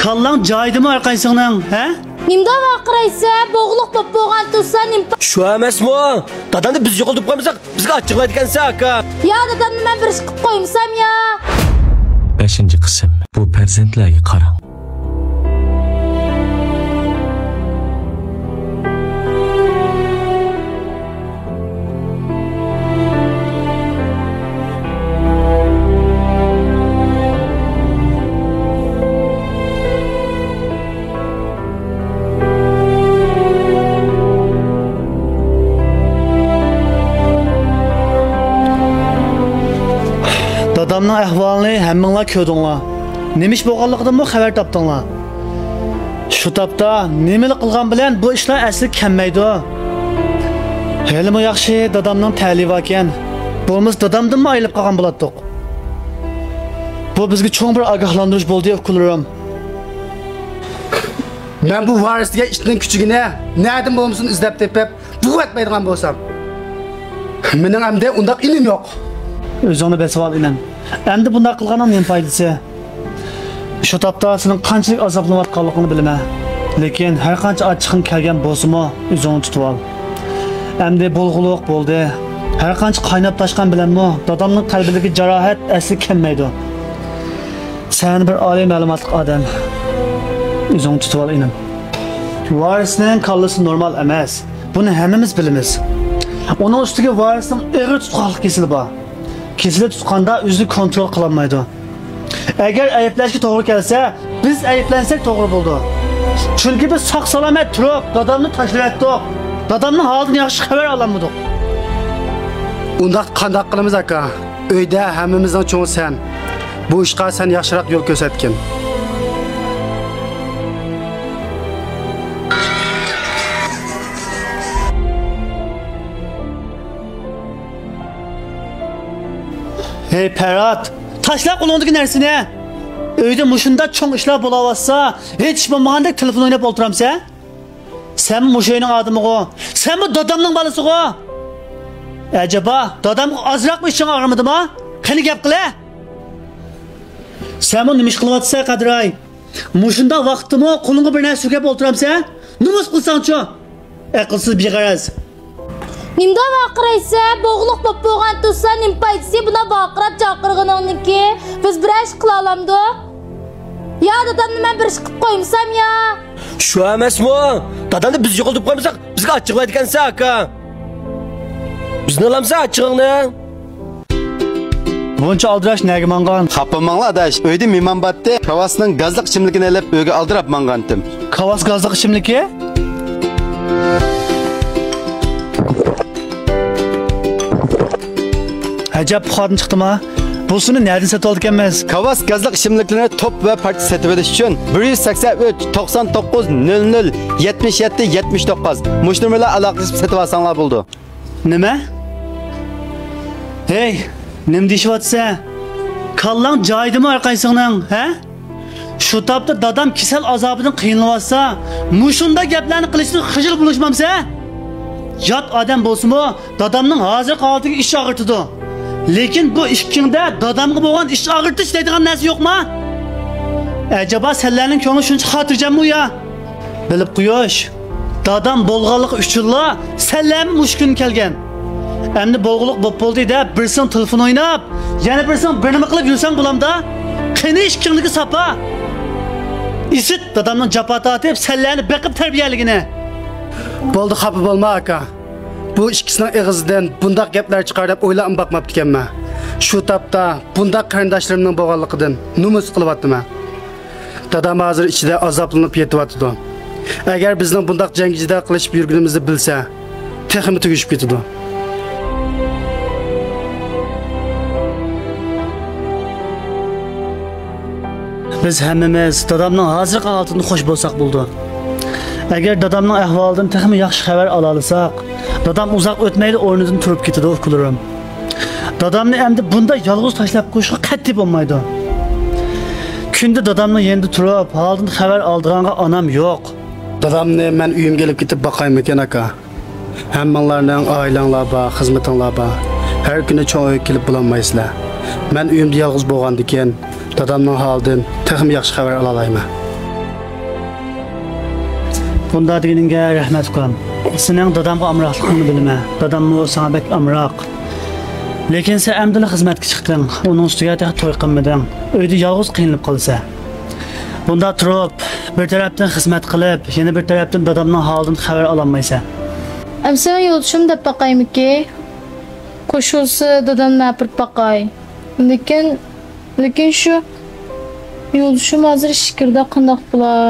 Kallan joyidimi orqaysingning, ha? Nimda vaqiraysa, bo'g'liq bo'p bo'lgan tursa, nimpa. Shu emasmi? Dadamni biz yo'qotib qo'ymasak, bizga ochiqlaydigansan aka. Ya dadamni men bir ish qilib qo'ymsam ya. 5-qism. Bu farzandlarga qarang. Dadamning ahvolini hammanglar ko'rdinglar. Nima ish bo'lganligidan xabar topdinglar. Shu topda nimani qilgan bilan bu ishlar asli kelmaydi. Halimi yaxshi dadamning ta'livi ekan. Bo'lmasa dadamdan ayrilib qolgan bo'lardik. Bu bizga cho'ng bir ogohlantirish bo'ldi deb kularim. Men bu varisga ishning kuchigini na'dim bo'lmasin izlab tepib, bu etmaydigan bo'lsam. Mening hamda undaq ilim yo'q. O'zingni besavol inan. Endi bunday qilganing nima foydasi? Shu topda sening qanchalik azoblanayotganligini bilaman. Lekin har qancha ochiqing kelgan bo'lsa-mo, o'zingni tutib ol. Endi bo'lg'uliq bo'ldi. Har qancha qaynab toshgan bilanmi, dadamning qalbidagi jarohat asli kelmaydi. Sen bir oliy ma'lumotli odam. O'zingni tutib ol inan. Varisning kallasi normal emas. Buni hammamiz bilamiz. Onun ustiga varisning ig'ir tutqanlik kesili bor. Kesili tutqanda o'zini kontrol qila olmaydi. Agar ayblashga to'g'ri kelsa, biz ayblansak to'g'ri bo'ldi. Chunki biz sog' salomat turib, dadamni tashlayotdik. Dadamning holidan yaxshi xabar olamadik. Undaq qanday qilamiz aka? Uyda hammamizdan cho'ng sen. Bu ishga sen yaxshiroq yo'l ko'rsatgin. Hey Ferhat, taşla qolundagi narsani. Uyda mushunda cho'ng ishlar bo'lavatsa, hech bo'lmagandek telefon o'ynab o'tiramsan? Sen mushoyning odamigo, sen bu dadamning balasigo. Acaba dadam azroq ishing og'rimidimi? Qani gap qila. Sen bu nima ish qilyapsan Qadray? Mushunda vaqtimi qo'lingga bir narsa sugab o'tiramsan? Nima qilsang-chi? Aqlsiz beg'araz. Nimda vaqiraysa, bo'g'liq bo'p bo'lgan tursa, nim foydasi buna vaqirab chaqirganingniki, biz bir ish qila olamdik. Ya dadamni men bir ish qilib qo'ymsam ya. Shu emasmi? Dadamni biz yo'qotib qo'ymasak, bizga ochiqlaydigansan aka. Bizni olamsa ochiqingni. Buncha aldirash nega mangan? Xapamanglar adash, uyda mehmon batdi. Kavasning gazliq ichimligini olib uyga aldirab mangandim. Kavas gazliq ichimligi? Acab xodin chiqdimi? Busini nereden satib olganmiz? Kavas gazliq ichimliklarni top va parcha sotib olish uchun 183 99 00 77 79 mush nomerlar aloqalashib sotib olsanglar bo'ldi. Nima? Hey, nima deyapsan? Kallang joyidimi orqaysingning, ha? Shu topda dadam kasal azobidan qiynalsa, mushunda gaplarni qilishni xijil bo'lishmamsa? Yot odam bo'lsa-mu, dadamning hozir holatiga ish og'irtidi. Lekin bu ishkingda dadamga bo'lgan ish og'irtish deydigan narsa yo'qmi? Acaba senlarning ko'ngli shuncha xotirjammi ya? Bilib qo'yish. Dadam bo'lganligi uchunla senlarning mushkun kelgan. Endi bo'lg'uliq bo'p bo'ldi deb birsin telefon o'ynab, yana birsin bir nima qilib yursang bo'lamda? Qani ishkingligi sapa. Isit dadamning jafo tortib senlarni beqib tarbiyaligini. Bo'ldi, xafa bo'lma aka. Bu ikkisining ig'izidan bundaq gaplar chiqar deb o'ylab boqmabdi ekanman. Shu topda bundaq qarindoshlarimning bo'lganligidan numus qilyapman. Dadam hozir ichida azoblanib yetyapti. Agar bizning bundaq jangida qilishib yurganimizni bilsa, texmi tugishib ketadi. Biz hammamiz dadamning hozir holatini xush bo'lsak bo'ldi. Agar dadamning ahvolidan texmi yaxshi xabar ola olsak, dadam uzoq o'tmaydi o'rnidan turib ketadi o'qularim. Dadamni endi bunda yolg'iz tashlab qo'yishga qat'iy bo'lmaydi. Kunda dadamning yendi turib, holidan xabar oldiranga onam yo'q. Dadamni men uyimga kelib ketib boqaymikan aka. Hammanglarning oilanglar bor, xizmatinglar bor. Har kuni cho'y kelib bo'lolmaysizlar. Men uyimda yolg'iz bo'lgandikan, dadamning holidan texmi yaxshi xabar ola olmayman. Bunda deganingga rahmat qilам. Sening dadamga amroqligingni bilma. Dadammi sana bek amroq. Lekin sen amdili xizmatga chiqding. Uning ustiga to'y qilmading. Uyda yolg'iz qiynalib qolsa. Bunda turib, bir tarafdan xizmat qilib, yana bir tarafdan dadamning holidan xabar ololmaysan. Amsa yo'lishim deb baqaymiki? Qo'shilsa dadam ma'pir baqay. Lekin shu yo'lishim hozir shikirda qandoq bo'lar?